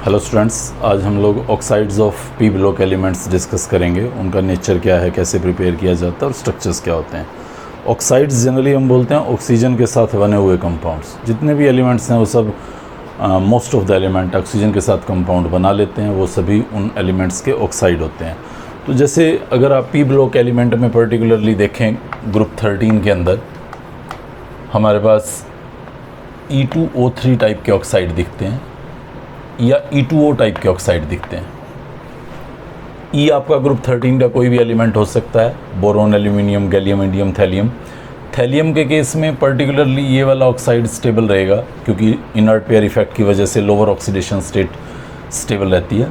Hello students, आज हम लोग oxides of P block elements discuss करेंगे। उनका नेचर क्या है, कैसे प्रिपेयर किया जाता है और स्ट्रक्चर्स क्या होते हैं। ऑक्साइड्स जनरली हम बोलते हैं ऑक्सीजन के साथ बने हुए कंपाउंड्स। जितने भी एलिमेंट्स हैं वो सब most of the element oxygen के साथ कंपाउंड बना लेते हैं, वो सभी उन एलिमेंट्स के ऑक्साइड होते हैं। तो जैसे अगर आप पी ब्लॉक एलिमेंट में पर्टिकुलरली देखें, ग्रुप 13 के अंदर हमारे पास E2O3 टाइप के ऑक्साइड दिखते हैं या E2O टाइप के ऑक्साइड दिखते हैं। E आपका ग्रुप 13 का कोई भी एलिमेंट हो सकता है, boron, aluminium, gallium, indium, thallium. Thallium के केस में पर्टिकुलरली ये वाला ऑक्साइड स्टेबल रहेगा क्योंकि इनर्ट पेयर इफेक्ट की वजह से लोअर ऑक्सीडेशन स्टेट स्टेबल रहती है।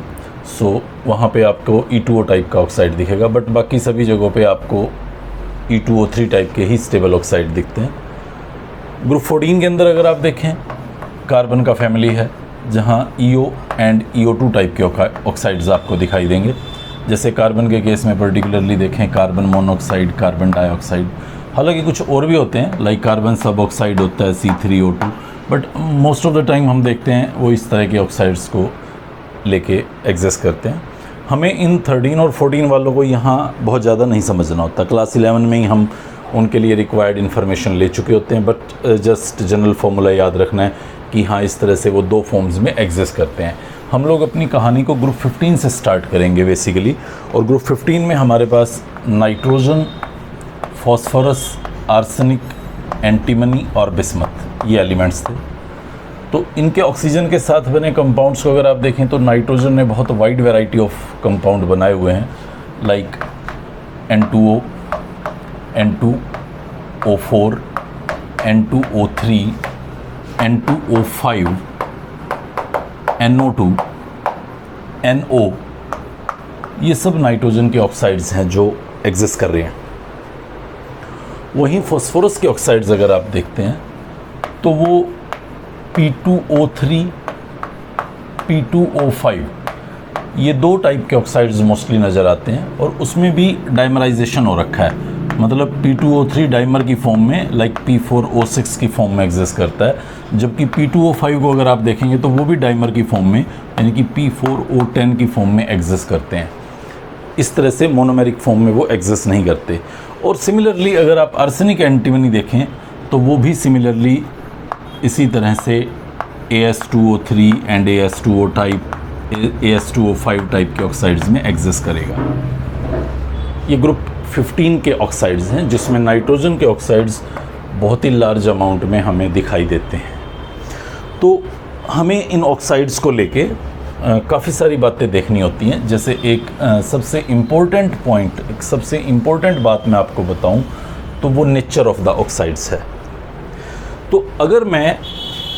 सो वहाँ पे आपको E2O टाइप का ऑक्साइड दिखेगा, बट बाकी सभी जगहों पे आपको E2O3 टाइप के ही स्टेबल ऑक्साइड दिखते हैं। ग्रुप 14 के अंदर अगर आप देखें, कार्बन का फैमिली है जहाँ EO एंड EO2 टाइप के ऑक्साइड्स आपको दिखाई देंगे। जैसे कार्बन के केस में पर्टिकुलरली देखें, कार्बन मोनोऑक्साइड, कार्बन डाइऑक्साइड। हालांकि कुछ और भी होते हैं, लाइक कार्बन सब ऑक्साइड होता है C3O2, but most of the time हम देखते हैं वो इस तरह के ऑक्साइड्स को लेके एग्जिस्ट करते हैं। हमें इन 13 और 14 वालों को यहाँ बहुत ज़्यादा नहीं समझना होता। क्लास 11 में ही हम उनके लिए रिक्वायर्ड इन्फॉर्मेशन ले चुके होते हैं, बट जस्ट जनरल फार्मूला याद रखना है कि हाँ, इस तरह से वो दो फॉर्म्स में एग्जिस्ट करते हैं। हम लोग अपनी कहानी को ग्रुप 15 से स्टार्ट करेंगे बेसिकली, और ग्रुप 15 में हमारे पास नाइट्रोजन, फॉस्फोरस, आर्सेनिक, एंटीमनी और बिस्मथ ये एलिमेंट्स थे। तो इनके ऑक्सीजन के साथ बने कंपाउंड्स को अगर आप देखें तो नाइट्रोजन ने बहुत वाइड वैरायटी ऑफ कंपाउंड बनाए हुए हैं, like N2O, N2O4, N2O3, N2O5, NO2, NO, ये सब नाइट्रोजन के ऑक्साइड्स हैं जो एग्जिस्ट कर रहे हैं। वहीं फॉस्फोरस के ऑक्साइड्स अगर आप देखते हैं तो वो P2O3, P2O5 ये दो टाइप के ऑक्साइड्स मोस्टली नज़र आते हैं, और उसमें भी डाइमराइजेशन हो रखा है। मतलब P2O3 डाइमर की फॉर्म में, लाइक P4O6 की फॉर्म में एग्जिस्ट करता है, जबकि P2O5 को अगर आप देखेंगे तो वो भी डाइमर की फॉर्म में, यानी कि P4O10 की फॉर्म में एग्जिस्ट करते हैं। इस तरह से मोनोमेरिक फॉर्म में वो एग्जिस्ट नहीं करते। और सिमिलरली अगर आप आर्सेनिक एंटीमनी देखें तो वो भी सिमिलरली इसी तरह से AS2O3 and AS2O type, AS2O5 type के ऑक्साइड्स में एग्जिस्ट करेगा। ये ग्रुप 15 के ऑक्साइड्स हैं जिसमें नाइट्रोजन के ऑक्साइड्स बहुत ही लार्ज अमाउंट में हमें दिखाई देते हैं। तो हमें इन ऑक्साइड्स को लेके काफ़ी सारी बातें देखनी होती हैं। जैसे एक सबसे इम्पोर्टेंट पॉइंट, एक सबसे इम्पोर्टेंट बात मैं आपको बताऊं तो वो नेचर ऑफ द ऑक्साइड्स है। तो अगर मैं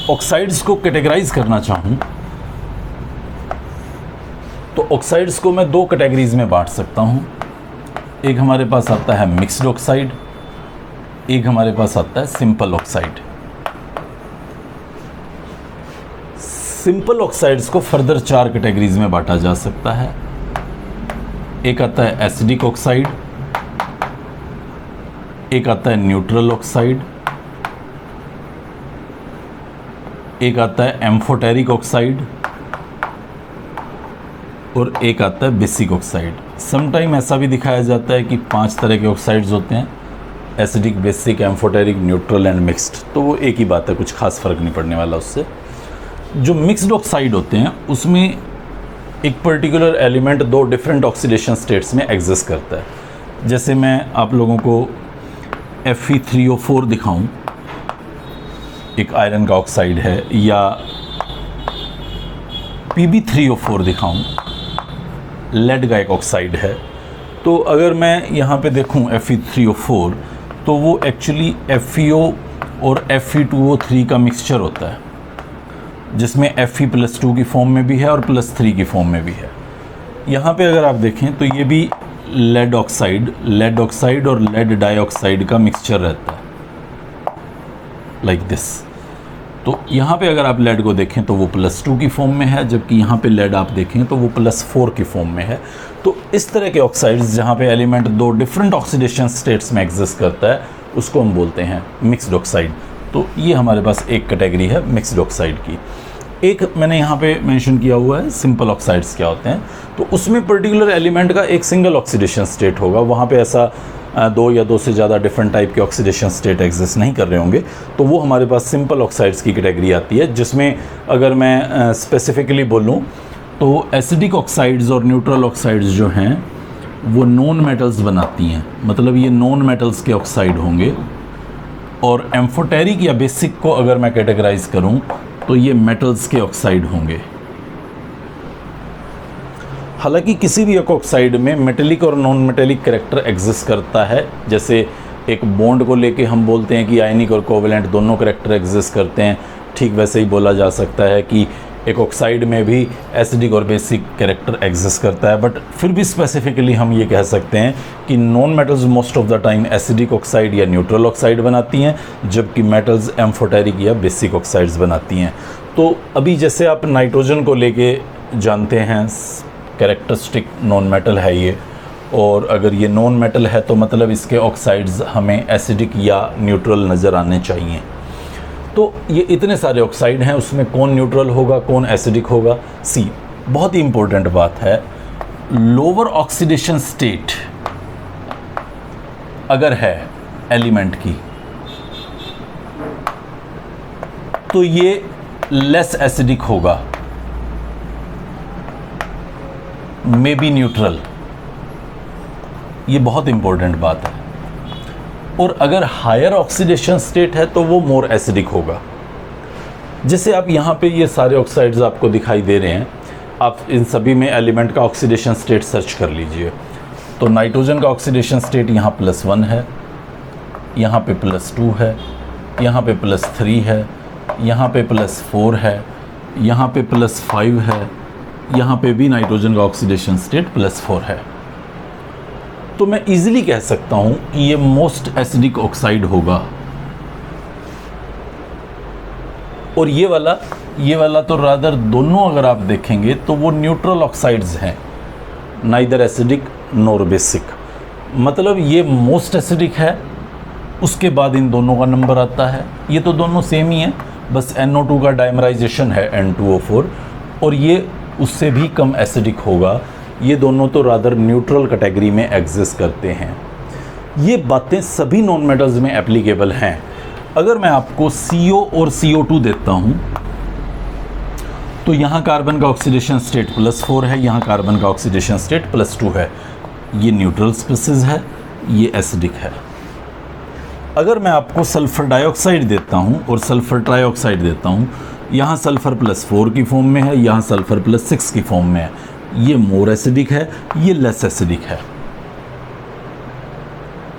ऑक्साइड्स को कैटेगराइज करना चाहूँ तो ऑक्साइड्स को मैं दो कैटेगरीज में बांट सकता हूँ। एक हमारे पास आता है मिक्स्ड ऑक्साइड, एक हमारे पास आता है सिंपल ऑक्साइड। सिंपल ऑक्साइड्स को फर्दर चार कैटेगरीज में बांटा जा सकता है। एक आता है एसिडिक ऑक्साइड, एक आता है न्यूट्रल ऑक्साइड, एक आता है एम्फोटेरिक ऑक्साइड, और एक आता है बेसिक ऑक्साइड। समटाइम ऐसा भी दिखाया जाता है कि 5 तरह के ऑक्साइड्स होते हैं, acidic, basic, amphoteric, neutral and mixed. तो वो एक ही बात है, कुछ खास फर्क नहीं पड़ने वाला उससे। जो मिक्स्ड ऑक्साइड होते हैं उसमें एक पर्टिकुलर एलिमेंट दो डिफरेंट ऑक्सीडेशन स्टेट्स में एग्जिस्ट करता है। जैसे मैं आप लोगों को Fe3O4 दिखाऊं, एक आयरन का ऑक्साइड है, या Pb3O4 दिखाऊं, लेड का एक ऑक्साइड है। तो अगर मैं यहाँ पे देखूँ Fe3O4 तो वो एक्चुअली FeO और Fe2O3 का मिक्सचर होता है, जिसमें Fe+2 की फॉर्म में भी है और +3 की फॉर्म में भी है। यहाँ पे अगर आप देखें तो ये भी लेड ऑक्साइड और लेड डाइऑक्साइड का मिक्सचर रहता है, लाइक दिस। तो यहाँ पे अगर आप लेड को देखें तो वो +2 की फॉर्म में है, जबकि यहाँ पे लेड आप देखें तो वो +4 की फॉर्म में है। तो इस तरह के ऑक्साइड्स जहाँ पे एलिमेंट दो डिफरेंट ऑक्सीडेशन स्टेट्स में एग्जिस्ट करता है उसको हम बोलते हैं मिक्स्ड ऑक्साइड। तो ये हमारे पास एक कैटेगरी है मिक्स्ड ऑक्साइड की। एक मैंने यहाँ पे मेंशन किया हुआ है सिंपल ऑक्साइड्स क्या होते हैं, तो उसमें पर्टिकुलर एलिमेंट का एक सिंगल ऑक्सीडेशन स्टेट होगा, वहाँ पे ऐसा दो या दो से ज़्यादा डिफरेंट टाइप के ऑक्सीडेशन स्टेट एग्जिस्ट नहीं कर रहे होंगे, तो वो हमारे पास सिंपल ऑक्साइड्स की कैटेगरी आती है, जिसमें अगर मैं स्पेसिफिकली बोलूँ तो एसिडिक ऑक्साइड्स और न्यूट्रल ऑक्साइड्स जो हैं वो नॉन मेटल्स बनाती हैं, मतलब ये नॉन मेटल्स के ऑक्साइड होंगे। और एम्फोटेरिक या बेसिक को अगर मैं कैटेगराइज करूं तो ये मेटल्स के ऑक्साइड होंगे। हालांकि किसी भी एक ऑक्साइड में मेटेलिक और नॉन मेटेलिक कैरेक्टर एग्जिस्ट करता है, जैसे एक बॉन्ड को लेके हम बोलते हैं कि आयनिक और कोवेलेंट दोनों कैरेक्टर एग्जिस्ट करते हैं, ठीक वैसे ही बोला जा सकता है कि एक ऑक्साइड में भी एसिडिक और बेसिक कैरेक्टर एग्जिस्ट करता है। बट फिर भी स्पेसिफिकली हम ये कह सकते हैं कि non metals most of the time acidic oxide या न्यूट्रल ऑक्साइड बनाती हैं, जबकि मेटल्स एम्फोटेरिक या बेसिक ऑक्साइड्स बनाती हैं। तो अभी जैसे आप नाइट्रोजन को लेके जानते हैं कैरेक्टरिस्टिक नॉन मेटल है ये, और अगर ये नॉन मेटल है तो मतलब इसके ऑक्साइड्स हमें एसिडिक या न्यूट्रल नज़र आने चाहिए। तो ये इतने सारे ऑक्साइड हैं, उसमें कौन न्यूट्रल होगा कौन एसिडिक होगा। सी, बहुत ही इंपॉर्टेंट बात है, लोअर ऑक्सीडेशन स्टेट अगर है एलिमेंट की तो ये लेस एसिडिक होगा, मे बी न्यूट्रल, ये बहुत इंपॉर्टेंट बात है। और अगर हायर ऑक्सीडेशन स्टेट है तो वो मोर एसिडिक होगा। जैसे आप यहाँ पे ये सारे ऑक्साइड्स आपको दिखाई दे रहे हैं, आप इन सभी में एलिमेंट का ऑक्सीडेशन स्टेट सर्च कर लीजिए। तो नाइट्रोजन का ऑक्सीडेशन स्टेट यहाँ +1 है, यहाँ पे +2 है, यहाँ पे +3 है, यहाँ पे +4 है, यहाँ पे +5 है, यहाँ पे भी नाइट्रोजन का ऑक्सीडेशन स्टेट +4 है। तो मैं इजीली कह सकता हूं कि ये मोस्ट एसिडिक ऑक्साइड होगा। और ये वाला तो रादर दोनों अगर आप देखेंगे तो वो न्यूट्रल ऑक्साइड्स हैं, नाइदर एसिडिक नॉर बेसिक, मतलब ये मोस्ट एसिडिक है, उसके बाद इन दोनों का नंबर आता है। ये तो दोनों सेम ही हैं, बस NO2 का डाइमराइजेशन है N2O4, और ये उससे भी कम एसिडिक होगा। ये दोनों तो रादर न्यूट्रल कैटेगरी में एग्जिस्ट करते हैं। ये बातें सभी नॉन मेटल्स में एप्लीकेबल हैं। अगर मैं आपको CO और CO2 देता हूं तो यहाँ कार्बन का ऑक्सीडेशन स्टेट +4 है, यहाँ कार्बन का ऑक्सीडेशन स्टेट +2 है। ये न्यूट्रल स्पीसीज है, ये एसिडिक है। अगर मैं आपको सल्फर डाइऑक्साइड देता हूँ और सल्फर ट्राइऑक्साइड देता हूँ, यहाँ सल्फर +4 की फॉर्म में है, यहाँ सल्फर +6 की फॉर्म में है, ये मोर एसिडिक है, ये लेस एसिडिक है।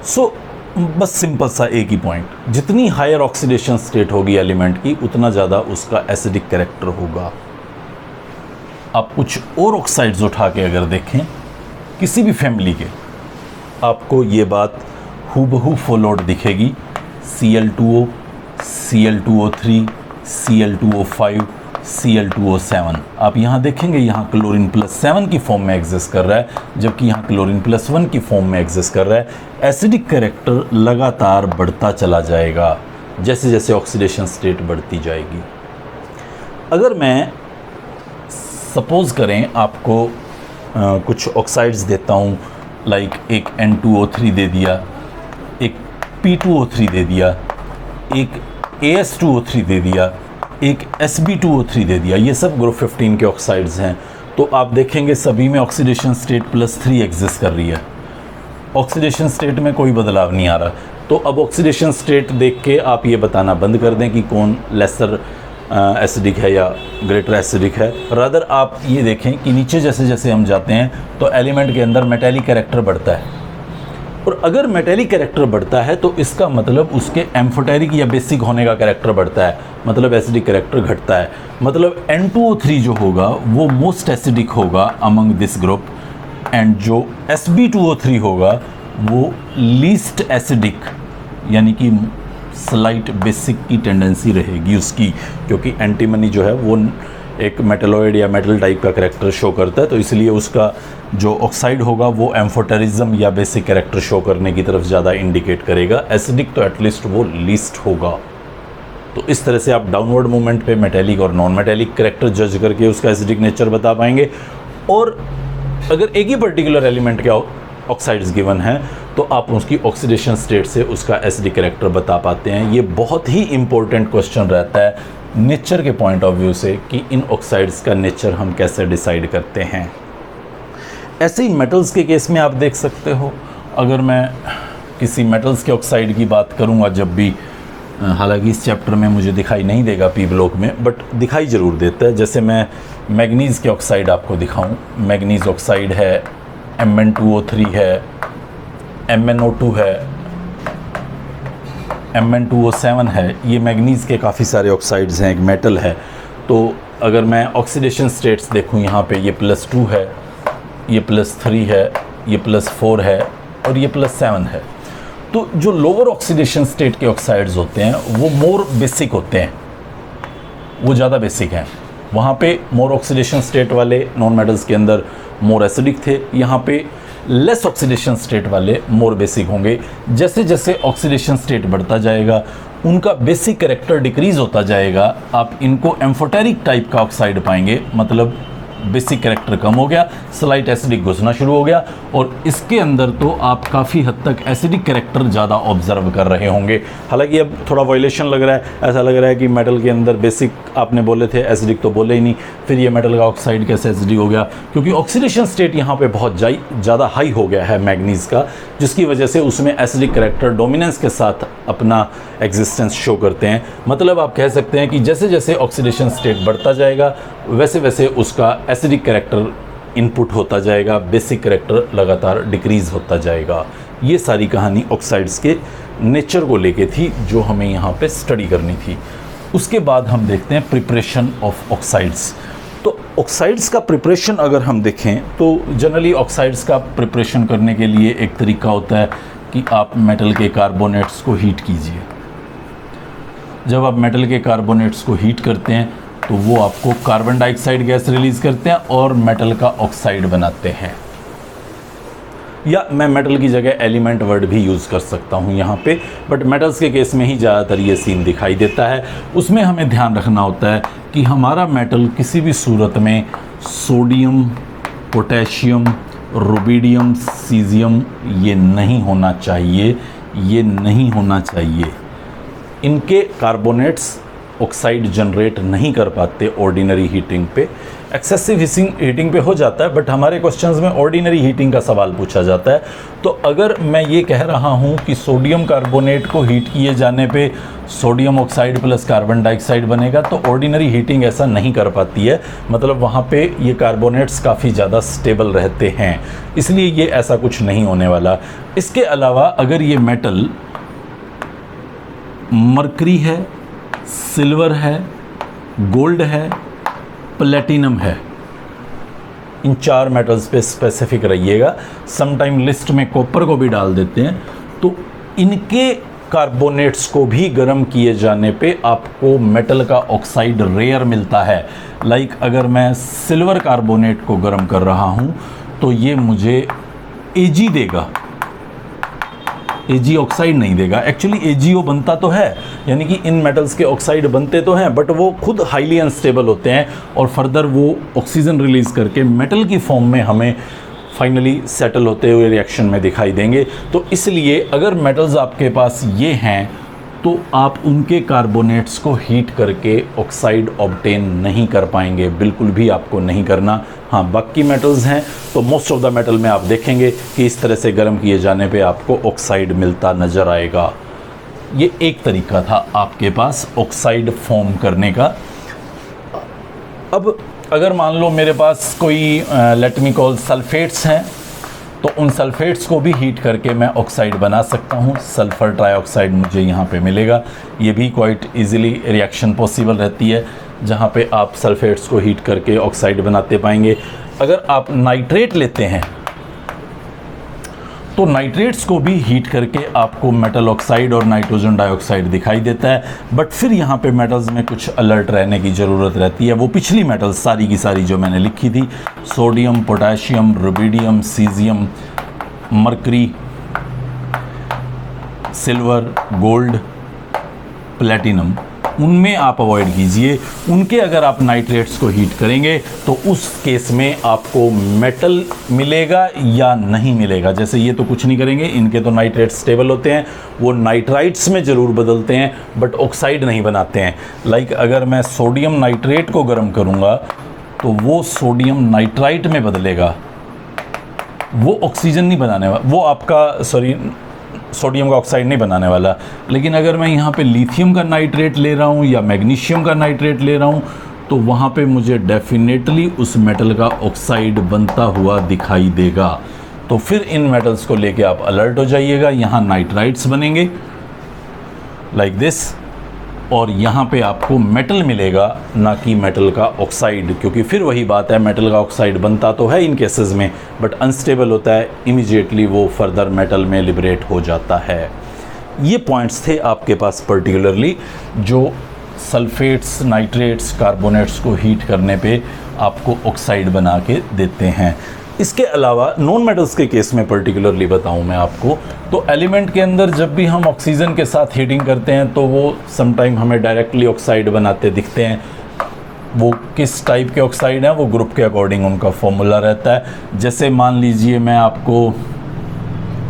सो बस सिंपल सा एक ही पॉइंट, जितनी हायर ऑक्सीडेशन स्टेट होगी एलिमेंट की उतना ज़्यादा उसका एसिडिक कैरेक्टर होगा। आप कुछ और ऑक्साइड्स उठा के अगर देखें किसी भी फैमिली के, आपको ये बात हूबहू फॉलोड दिखेगी। Cl2O, Cl2O3, Cl2O5, Cl2O7। आप यहाँ देखेंगे यहाँ क्लोरीन +7 की फॉर्म में एग्जिस्ट कर रहा है, जबकि यहाँ क्लोरीन +1 की फॉर्म में एग्जिस्ट कर रहा है। एसिडिक कैरेक्टर लगातार बढ़ता चला जाएगा जैसे जैसे ऑक्सीडेशन स्टेट बढ़ती जाएगी। अगर मैं सपोज करें आपको कुछ ऑक्साइड्स देता हूँ, लाइक एक N2O3 दे दिया, एक P2O3 दे दिया, एक AS2O3 दे दिया, एक Sb2O3 दे दिया, ये सब ग्रुप 15 के ऑक्साइड्स हैं, तो आप देखेंगे सभी में ऑक्सीडेशन स्टेट +3 एग्जिस्ट कर रही है। ऑक्सीडेशन स्टेट में कोई बदलाव नहीं आ रहा। तो अब ऑक्सीडेशन स्टेट देख के आप ये बताना बंद कर दें कि कौन लेसर एसिडिक है या ग्रेटर एसिडिक है। रादर आप ये देखें कि नीचे जैसे जैसे हम जाते हैं तो एलिमेंट के अंदर मेटेलिक कैरेक्टर बढ़ता है, और अगर मेटेलिक कैरेक्टर बढ़ता है तो इसका मतलब उसके एम्फोटेरिक या बेसिक होने का कैरेक्टर बढ़ता है, मतलब एसिडिक कैरेक्टर घटता है। मतलब N2O3 जो होगा वो मोस्ट एसिडिक होगा अमंग दिस ग्रुप, एंड जो Sb2O3 होगा वो लीस्ट एसिडिक, यानी कि स्लाइट बेसिक की टेंडेंसी रहेगी उसकी, क्योंकि एंटीमनी जो है वो एक मेटलॉइड या मेटल टाइप का कैरेक्टर शो करता है, तो इसलिए उसका जो ऑक्साइड होगा वो एम्फोटेरिज्म या बेसिक कैरेक्टर शो करने की तरफ ज़्यादा इंडिकेट करेगा। एसिडिक तो एटलीस्ट वो लीस्ट होगा। तो इस तरह से आप डाउनवर्ड मूवमेंट पे मेटेलिक और नॉन मेटेलिक कैरेक्टर जज करके उसका एसिडिक नेचर बता पाएंगे। और अगर एक ही पर्टिकुलर एलिमेंट के ऑक्साइड्स गिवन हैं तो आप उसकी ऑक्सीडेशन स्टेट से उसका एसिडिक कैरेक्टर बता पाते हैं। ये बहुत ही इंपॉर्टेंट क्वेश्चन रहता है नेचर के पॉइंट ऑफ व्यू से कि इन ऑक्साइड्स का नेचर हम कैसे डिसाइड करते हैं। ऐसे ही मेटल्स के केस में आप देख सकते हो, अगर मैं किसी मेटल्स के ऑक्साइड की बात करूंगा जब भी, हालांकि इस चैप्टर में मुझे दिखाई नहीं देगा पी ब्लॉक में, बट दिखाई ज़रूर देता है। जैसे मैं मैग्नीज़ के ऑक्साइड आपको दिखाऊं, मैग्नीज़ ऑक्साइड है, Mn2O3 है, MnO2 है, Mn2O7 है, ये मैग्नीज़ के काफ़ी सारे ऑक्साइड्स हैं, एक मेटल है। तो अगर मैं ऑक्सीडेशन स्टेट्स देखूं, यहाँ पे ये +2 है, ये +3 है, ये +4 है और ये +7 है। तो जो लोअर ऑक्सीडेशन स्टेट के ऑक्साइड्स होते हैं वो मोर बेसिक होते हैं, वो ज़्यादा बेसिक हैं। वहाँ पे मोर ऑक्सीडेशन स्टेट वाले नॉन मेटल्स के अंदर मोर एसिडिक थे, यहाँ पे लेस ऑक्सीडेशन स्टेट वाले मोर बेसिक होंगे। जैसे जैसे ऑक्सीडेशन स्टेट बढ़ता जाएगा उनका बेसिक कैरेक्टर डिक्रीज होता जाएगा। आप इनको एम्फोटेरिक टाइप का ऑक्साइड पाएंगे, मतलब बेसिक कैरेक्टर कम हो गया, स्लाइट एसिडिक घुसना शुरू हो गया और इसके अंदर तो आप काफ़ी हद तक एसिडिक कैरेक्टर ज़्यादा ऑब्जर्व कर रहे होंगे। हालांकि अब थोड़ा वायलेशन लग रहा है, ऐसा लग रहा है कि मेटल के अंदर बेसिक आपने बोले थे, एसिडिक तो बोले ही नहीं, फिर ये मेटल का ऑक्साइड कैसे एसिडिक हो गया? क्योंकि ऑक्सीडेशन स्टेट यहाँ पे बहुत ज़्यादा हाई हो गया है मैग्नीज़ का, जिसकी वजह से उसमें एसिडिक कैरेक्टर डोमिनेंस के साथ अपना एग्जिस्टेंस शो करते हैं। मतलब आप कह सकते हैं कि जैसे जैसे ऑक्सीडेशन स्टेट बढ़ता जाएगा वैसे वैसे उसका एसिडिक कैरेक्टर इनपुट होता जाएगा, बेसिक कैरेक्टर लगातार डिक्रीज होता जाएगा। ये सारी कहानी ऑक्साइड्स के नेचर को लेके थी जो हमें यहाँ पे स्टडी करनी थी। उसके बाद हम देखते हैं प्रिपरेशन ऑफ ऑक्साइड्स। तो ऑक्साइड्स का प्रिपरेशन अगर हम देखें तो जनरली ऑक्साइड्स का प्रिपरेशन करने के लिए एक तरीका होता है कि आप मेटल के कार्बोनेट्स को हीट कीजिए। जब आप मेटल के कार्बोनेट्स को हीट करते हैं तो वो आपको कार्बन डाइऑक्साइड गैस रिलीज़ करते हैं और मेटल का ऑक्साइड बनाते हैं। या मैं मेटल की जगह एलिमेंट वर्ड भी यूज़ कर सकता हूँ यहाँ पे, बट मेटल्स के केस में ही ज़्यादातर ये सीन दिखाई देता है। उसमें हमें ध्यान रखना होता है कि हमारा मेटल किसी भी सूरत में सोडियम, पोटेशियम, रुबिडियम, सीजियम ये नहीं होना चाहिए, ये नहीं होना चाहिए। इनके कार्बोनेट्स ऑक्साइड जनरेट नहीं कर पाते ऑर्डिनरी हीटिंग पे। एक्सेसिव हीटिंग पे हो जाता है, बट हमारे क्वेश्चंस में ऑर्डिनरी हीटिंग का सवाल पूछा जाता है। तो अगर मैं ये कह रहा हूँ कि सोडियम कार्बोनेट को हीट किए जाने पे sodium oxide plus carbon dioxide बनेगा, तो ऑर्डिनरी हीटिंग ऐसा नहीं कर पाती है। मतलब वहाँ पे ये कार्बोनेट्स काफ़ी ज़्यादा स्टेबल रहते हैं, इसलिए ये ऐसा कुछ नहीं होने वाला। इसके अलावा अगर ये मेटल मरकरी है, सिल्वर है, गोल्ड है, प्लेटिनम है, इन 4 मेटल्स पे स्पेसिफिक रहिएगा। समटाइम लिस्ट में कॉपर को भी डाल देते हैं। तो इनके कार्बोनेट्स को भी गर्म किए जाने पे आपको मेटल का ऑक्साइड रेयर मिलता है। लाइक अगर मैं सिल्वर कार्बोनेट को गर्म कर रहा हूँ तो ये मुझे Ag देगा, Ag ऑक्साइड नहीं देगा। एक्चुअली AgO बनता तो है, यानी कि इन मेटल्स के ऑक्साइड बनते तो हैं, बट वो खुद हाईली अनस्टेबल होते हैं और फर्दर वो ऑक्सीजन रिलीज़ करके मेटल की फॉर्म में हमें फाइनली सेटल होते हुए रिएक्शन में दिखाई देंगे। तो इसलिए अगर मेटल्स आपके पास ये हैं तो आप उनके कार्बोनेट्स को हीट करके ऑक्साइड ऑब्टेन नहीं कर पाएंगे, बिल्कुल भी आपको नहीं करना। हाँ, बाकी मेटल्स हैं तो मोस्ट ऑफ द मेटल में आप देखेंगे कि इस तरह से गर्म किए जाने पे आपको ऑक्साइड मिलता नज़र आएगा। ये एक तरीका था आपके पास ऑक्साइड फॉर्म करने का। अब अगर मान लो मेरे पास कोई लेट मी कॉल सल्फेट्स हैं, तो उन सल्फेट्स को भी हीट करके मैं ऑक्साइड बना सकता हूँ। सल्फ़र ट्राइऑक्साइड मुझे यहाँ पे मिलेगा। ये भी क्वाइट इजीली रिएक्शन पॉसिबल रहती है जहाँ पे आप सल्फेट्स को हीट करके ऑक्साइड बनाते पाएंगे। अगर आप नाइट्रेट लेते हैं तो नाइट्रेट्स को भी हीट करके आपको मेटल ऑक्साइड और नाइट्रोजन डाइऑक्साइड दिखाई देता है। बट फिर यहाँ पे मेटल्स में कुछ अलर्ट रहने की ज़रूरत रहती है। वो पिछली मेटल्स सारी की सारी जो मैंने लिखी थी, sodium, potassium, rubidium, caesium, mercury, silver, gold, platinum, उनमें आप अवॉइड कीजिए। उनके अगर आप नाइट्रेट्स को हीट करेंगे तो उस केस में आपको मेटल मिलेगा या नहीं मिलेगा। जैसे ये तो कुछ नहीं करेंगे, इनके तो नाइट्रेट्स स्टेबल होते हैं, वो नाइट्राइट्स में ज़रूर बदलते हैं बट ऑक्साइड नहीं बनाते हैं। लाइक अगर मैं सोडियम नाइट्रेट को गर्म करूँगा तो वो सोडियम नाइट्राइट में बदलेगा, वो ऑक्सीजन नहीं बनाने वाला, वो आपका सोडियम का ऑक्साइड नहीं बनाने वाला। लेकिन अगर मैं यहाँ पे लिथियम का नाइट्रेट ले रहा हूँ या मैग्नीशियम का नाइट्रेट ले रहा हूँ तो वहाँ पे मुझे डेफिनेटली उस मेटल का ऑक्साइड बनता हुआ दिखाई देगा। तो फिर इन मेटल्स को लेके आप अलर्ट हो जाइएगा। यहाँ नाइट्राइट्स बनेंगे लाइक दिस, और यहाँ पे आपको मेटल मिलेगा ना कि मेटल का ऑक्साइड, क्योंकि फिर वही बात है, मेटल का ऑक्साइड बनता तो है इन केसेस में बट अनस्टेबल होता है, इमीडिएटली वो फर्दर मेटल में लिबरेट हो जाता है। ये पॉइंट्स थे आपके पास पर्टिकुलरली जो सल्फेट्स, नाइट्रेट्स, कार्बोनेट्स को हीट करने पे आपको ऑक्साइड बना के देते हैं। इसके अलावा नॉन मेटल्स के केस में पर्टिकुलरली बताऊं मैं आपको, तो एलिमेंट के अंदर जब भी हम ऑक्सीजन के साथ हीटिंग करते हैं तो वो समटाइम हमें डायरेक्टली ऑक्साइड बनाते दिखते हैं। वो किस टाइप के ऑक्साइड हैं वो ग्रुप के अकॉर्डिंग उनका फॉर्मूला रहता है। जैसे मान लीजिए मैं आपको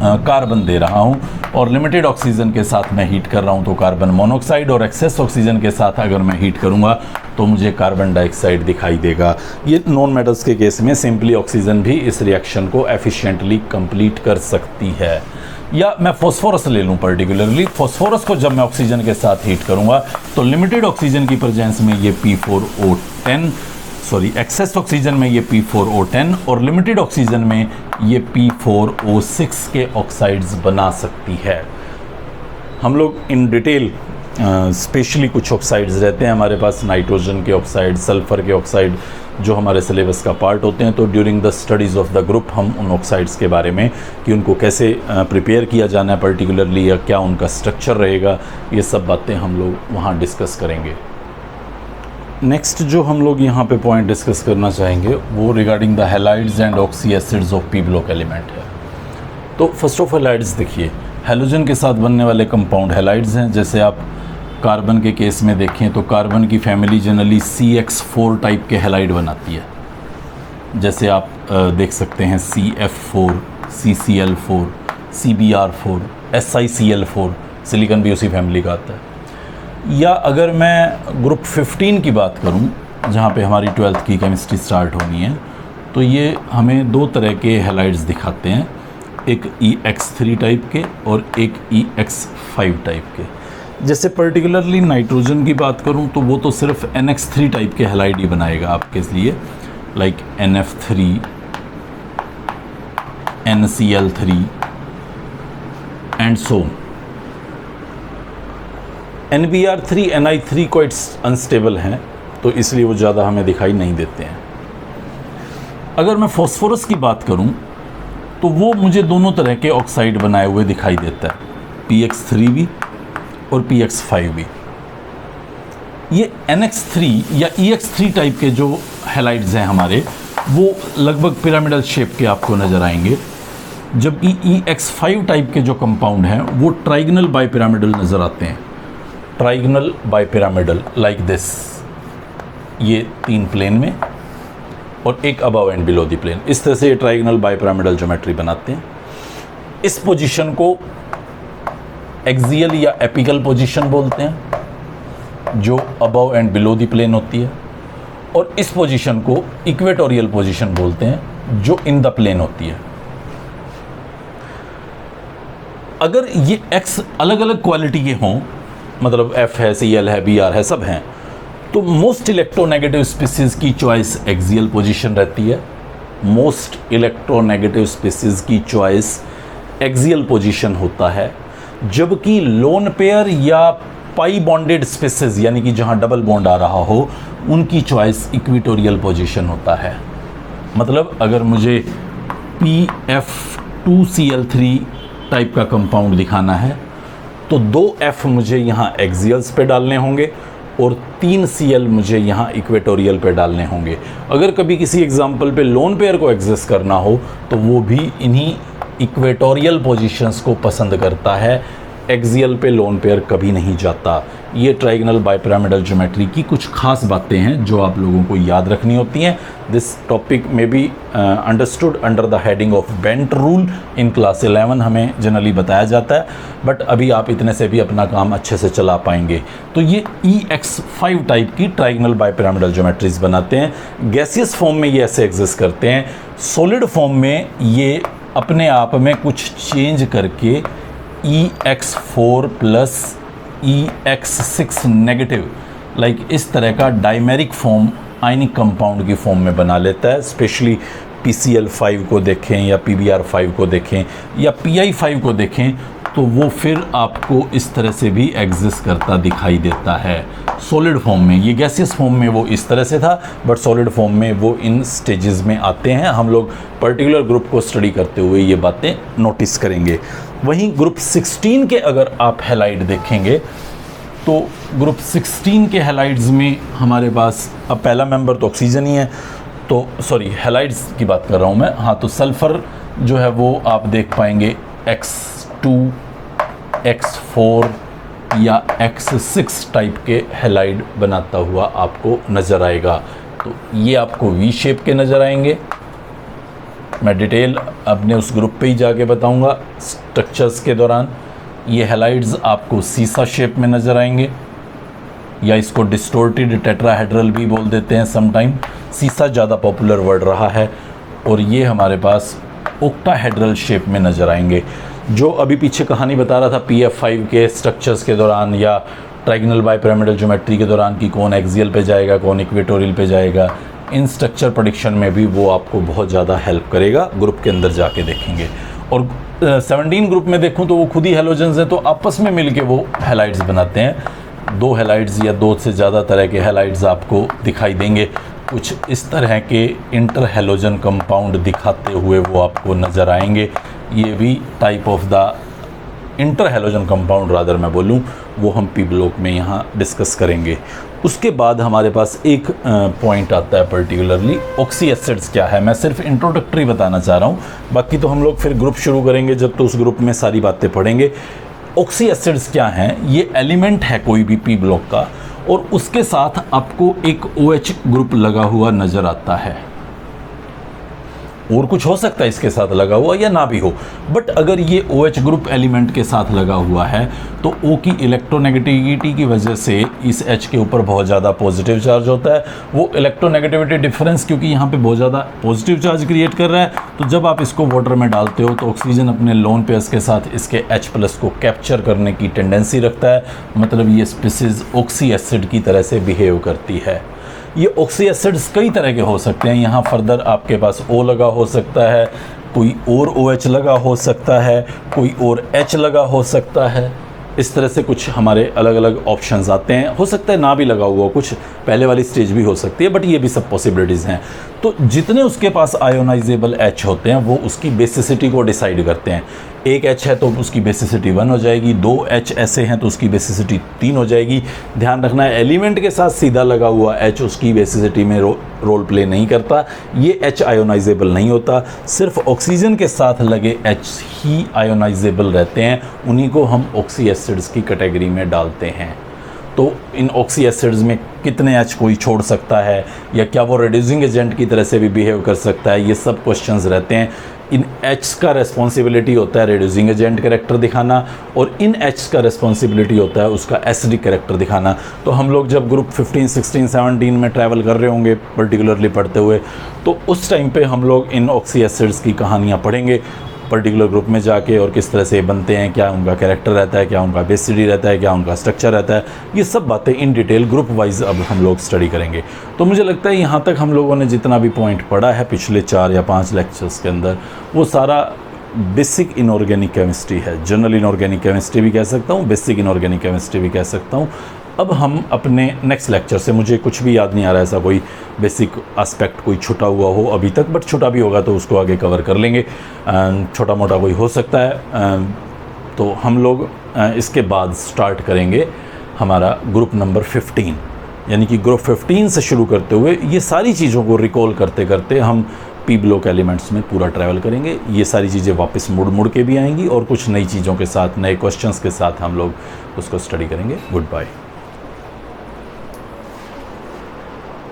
कार्बन दे रहा हूं और लिमिटेड ऑक्सीजन के साथ मैं हीट कर रहा हूं तो कार्बन मोनोऑक्साइड, और एक्सेस ऑक्सीजन के साथ अगर मैं हीट करूंगा तो मुझे कार्बन डाइऑक्साइड दिखाई देगा। ये नॉन मेटल्स के केस में सिंपली ऑक्सीजन भी इस रिएक्शन को एफिशिएंटली कंप्लीट कर सकती है। या मैं फॉस्फोरस ले लूँ पर्टिकुलरली, फॉस्फोरस को जब मैं ऑक्सीजन के साथ हीट करूँगा तो लिमिटेड ऑक्सीजन की प्रेजेंस में ये P4O10, एक्सेस ऑक्सीजन में ये P4O10 और लिमिटेड ऑक्सीजन में ये P4O6 के ऑक्साइड्स बना सकती है। हम लोग इन डिटेल स्पेशली कुछ ऑक्साइड्स रहते हैं हमारे पास, नाइट्रोजन के ऑक्साइड, सल्फ़र के ऑक्साइड, जो हमारे सिलेबस का पार्ट होते हैं। तो during the studies of the group हम उन ऑक्साइड्स के बारे में कि उनको कैसे प्रिपेयर किया जाना है पर्टिकुलरली या क्या उनका स्ट्रक्चर रहेगा, ये सब बातें हम लोग वहाँ डिस्कस करेंगे। नेक्स्ट जो हम लोग यहाँ पे पॉइंट डिस्कस करना चाहेंगे वो regarding the halides and oxy acids of P block element है। तो फर्स्ट ऑफ हैलाइड्स देखिए, हैलोजन के साथ बनने वाले कंपाउंड हैलाइड्स हैं। जैसे आप कार्बन के केस में देखें तो कार्बन की फैमिली जनरली CX4 टाइप के हैलाइड बनाती है। जैसे आप देख सकते हैं CF4, CCl4, CBr4, SiCl4, silicon भी उसी फैमिली का आता है। या अगर मैं ग्रुप 15 की बात करूं जहां पे हमारी 12th की केमिस्ट्री स्टार्ट होनी है, तो ये हमें दो तरह के हैलाइड्स दिखाते हैं, एक EX3 टाइप के और एक EX5 टाइप के। जैसे पर्टिकुलरली नाइट्रोजन की बात करूं तो वो तो सिर्फ NX3 टाइप के हैलाइड ही बनाएगा आपके लिए, like NF3, NCl3 and so. NBr3, Ni3 quite unstable हैं तो इसलिए वो ज़्यादा हमें दिखाई नहीं देते हैं। अगर मैं फॉस्फोरस की बात करूं तो वो मुझे दोनों तरह के ऑक्साइड बनाए हुए दिखाई देता है, PX3 भी और PX5 भी। ये NX3 या EX3 टाइप के जो हैलाइड्स हैं हमारे, वो लगभग पिरामिडल शेप के आपको नज़र आएंगे, जबकि EX5 टाइप के जो कंपाउंड हैं वो ट्राइगनल बाइपिरामिडल नज़र आते हैं। ट्राइगनल बाइपिरामिडल लाइक दिस, ये 3 प्लेन में और एक above and below the plane, इस तरह से ये ट्राइगनल बाइपिरामिडल ज्योमेट्री बनाते हैं। इस पोजीशन को एक्सियल या एपिकल पोजीशन बोलते हैं जो above and below the plane होती है, और इस पोजीशन को इक्वेटोरियल पोजीशन बोलते हैं जो इन द प्लेन होती है। अगर ये X अलग अलग क्वालिटी के हों, मतलब F है, Cl है, Br है, सब हैं, तो मोस्ट इलेक्ट्रोनेगेटिव स्पीसीज की चॉइस एक्सियल पोजीशन रहती है, मोस्ट इलेक्ट्रोनेगेटिव स्पीसीज की चॉइस एक्सियल पोजीशन होता है, जबकि लोन पेयर या पाई बॉन्डेड स्पीसीज यानी कि जहां डबल बॉन्ड आ रहा हो उनकी चॉइस इक्वेटोरियल पोजीशन होता है। मतलब अगर मुझे PF2Cl3 टाइप का कंपाउंड दिखाना है तो 2F मुझे यहाँ एक्सियल्स पे डालने होंगे और 3Cl मुझे यहाँ इक्वेटोरियल पे डालने होंगे। अगर कभी किसी एग्जाम्पल पे लोन पेयर को एक्सेस करना हो तो वो भी इन्हीं इक्वेटोरियल पोजीशंस को पसंद करता है एक्सियल पे लोन पेयर कभी नहीं जाता। ये ट्राइगोनल बाइपिरामिडल ज्योमेट्री की कुछ खास बातें हैं जो आप लोगों को याद रखनी होती हैं। दिस टॉपिक में be understood under the heading of bent rule in class 11 हमें जनरली बताया जाता है, बट अभी आप इतने से भी अपना काम अच्छे से चला पाएंगे। तो ये EX5 टाइप की ट्राइगोनल बाइपिरामिडल ज्योमेट्रीज बनाते हैं। गैसियस फॉर्म में ये ऐसे एग्जिस्ट करते हैं। सॉलिड फॉर्म में ये अपने आप में कुछ चेंज करके EX4 plus EX6 negative like इस तरह का डाइमेरिक फॉर्म आयनिक कंपाउंड की फॉर्म में बना लेता है। स्पेशली PCl5 को देखें या PBr5 को देखें या Pi5 को देखें तो वो फिर आपको इस तरह से भी एग्जिस्ट करता दिखाई देता है सॉलिड फॉर्म में। ये गैसियस फॉर्म में वो इस तरह से था, बट सॉलिड फॉर्म में वो इन स्टेजेस में आते हैं। हम लोग पर्टिकुलर ग्रुप को स्टडी करते हुए ये बातें नोटिस करेंगे। वहीं ग्रुप 16 के अगर आप हैलाइड देखेंगे तो ग्रुप 16 के हैलाइड्स में हमारे पास अब पहला मेंबर तो ऑक्सीजन ही है, तो सॉरी हैलाइड्स की बात कर रहा हूँ मैं। हाँ, तो सल्फ़र जो है वो आप देख पाएंगे X2, X4 या X6 टाइप के हैलाइड बनाता हुआ आपको नज़र आएगा। तो ये आपको V शेप के नज़र आएंगे। मैं डिटेल अपने उस ग्रुप पे ही जाके बताऊंगा स्ट्रक्चर्स के दौरान। ये हैलाइड्स आपको सीसा शेप में नज़र आएंगे या इसको डिस्टोर्टेड टेट्राहेड्रल भी बोल देते हैं समटाइम। सीसा ज़्यादा पॉपुलर वर्ड रहा है। और ये हमारे पास ओक्टाहेड्रल शेप में नज़र आएंगे। जो अभी पीछे कहानी बता रहा था PF5 के स्ट्रक्चर्स के दौरान या ट्राइगोनल बाइपिरामिडल ज्योमेट्री के दौरान कि कौन एक्सियल पे जाएगा कौन इक्वेटोरियल पे जाएगा, इन स्ट्रक्चर प्रेडिक्शन में भी वो आपको बहुत ज़्यादा हेल्प करेगा। ग्रुप के अंदर जाके देखेंगे। और 17 ग्रुप में देखूं तो वो खुद ही हेलोजेंस हैं, तो आपस में मिलके वो हैलाइड्स बनाते हैं। 2 हैलाइड्स या 2 से ज़्यादा तरह के हैलाइड्स आपको दिखाई देंगे। कुछ इस तरह के इंटर हेलोजन कंपाउंड दिखाते हुए वो आपको नज़र आएंगे। ये भी type of the inter halogen compound rather मैं बोलूँ वो हम पी ब्लॉक में यहाँ डिस्कस करेंगे। उसके बाद हमारे पास एक पॉइंट आता है पर्टिकुलरली ऑक्सी एसिड्स क्या है। मैं सिर्फ इंट्रोडक्टरी बताना चाह रहा हूँ, बाकी तो हम लोग फिर ग्रुप शुरू करेंगे जब तो उस ग्रुप में सारी बातें पढ़ेंगे। ऑक्सी एसिड्स क्या हैं? ये एलिमेंट है कोई भी पी ब्लॉक का और उसके साथ आपको एक OH ग्रुप लगा हुआ नज़र आता है। और कुछ हो सकता है इसके साथ लगा हुआ या ना भी हो, बट अगर ये OH ग्रुप एलिमेंट के साथ लगा हुआ है तो O की इलेक्ट्रोनेगेटिविटी की वजह से इस H के ऊपर बहुत ज़्यादा पॉजिटिव चार्ज होता है। वो इलेक्ट्रोनेगेटिविटी डिफरेंस क्योंकि यहाँ पे बहुत ज़्यादा पॉजिटिव चार्ज क्रिएट कर रहा है, तो जब आप इसको वाटर में डालते हो तो ऑक्सीजन अपने लोन पेयर्स के साथ इसके H+ को कैप्चर करने की टेंडेंसी रखता है। मतलब ये स्पीसीज ऑक्सी एसिड की तरह से बिहेव करती है। ये ऑक्सी एसिड्स कई तरह के हो सकते हैं। यहाँ फर्दर आपके पास O लगा हो सकता है, कोई और OH लगा हो सकता है, कोई और H लगा हो सकता है। इस तरह से कुछ हमारे अलग अलग ऑप्शंस आते हैं। हो सकता है ना भी लगा हुआ, कुछ पहले वाली स्टेज भी हो सकती है, बट ये भी सब पॉसिबिलिटीज़ हैं। तो जितने उसके पास आयोनाइजेबल H होते हैं वो उसकी बेसिसिटी को डिसाइड करते हैं। एक H है तो उसकी बेसिसिटी 1 हो जाएगी, 2 H ऐसे हैं तो उसकी बेसिसिटी 3 हो जाएगी। ध्यान रखना है एलिमेंट के साथ सीधा लगा हुआ H उसकी बेसिसिटी में रोल प्ले नहीं करता। ये H आयोनाइजेबल नहीं होता। सिर्फ ऑक्सीजन के साथ लगे H ही आयोनाइजेबल रहते हैं। उन्हीं को हम ऑक्सी एसिड्स की कैटेगरी में डालते हैं। तो इन ऑक्सी एसिड्स में कितने H कोई छोड़ सकता है या क्या वो रिड्यूसिंग एजेंट की तरह से भी बिहेव कर सकता है, ये सब क्वेश्चंस रहते हैं। इन H का रेस्पॉन्सिबिलिटी होता है रिड्यूसिंग एजेंट कैरेक्टर दिखाना और इन H का रेस्पॉन्सिबिलिटी होता है उसका एसिडिक कैरेक्टर दिखाना। तो हम लोग जब ग्रुप 15, 16, 17 में ट्रैवल कर रहे होंगे पर्टिकुलरली पढ़ते हुए, तो उस टाइम पे हम लोग इन ऑक्सी एसिड्स की कहानियाँ पढ़ेंगे पर्टिकुलर ग्रुप में जाके, और किस तरह से बनते हैं, क्या उनका कैरेक्टर रहता है, क्या उनका बेसिसिटी रहता है, क्या उनका स्ट्रक्चर रहता है। ये सब बातें इन डिटेल ग्रुप वाइज अब हम लोग स्टडी करेंगे। तो मुझे लगता है यहाँ तक हम लोगों ने जितना भी पॉइंट पढ़ा है पिछले 4 या 5 लेक्चर्स के अंदर, वो सारा बेसिक इनऑर्गेनिक केमिस्ट्री है। जनरल इनऑर्गेनिक केमिस्ट्री भी कह सकता हूँ, बेसिक इनऑर्गेनिक केमिस्ट्री भी कह सकता हूँ। अब हम अपने नेक्स्ट लेक्चर से, मुझे कुछ भी याद नहीं आ रहा है ऐसा कोई बेसिक एस्पेक्ट कोई छुटा हुआ हो अभी तक, बट छुटा भी होगा तो उसको आगे कवर कर लेंगे। छोटा मोटा कोई हो सकता है। तो हम लोग इसके बाद स्टार्ट करेंगे हमारा ग्रुप नंबर 15, यानी कि ग्रुप 15 से शुरू करते हुए ये सारी चीज़ों को रिकॉल करते करते हम पी ब्लॉक एलिमेंट्स में पूरा ट्रैवल करेंगे। ये सारी चीज़ें वापस मुड़ मुड़ के भी आएंगी और कुछ नई चीज़ों के साथ, नए क्वेश्चंस के साथ हम लोग उसको स्टडी करेंगे। Good bye.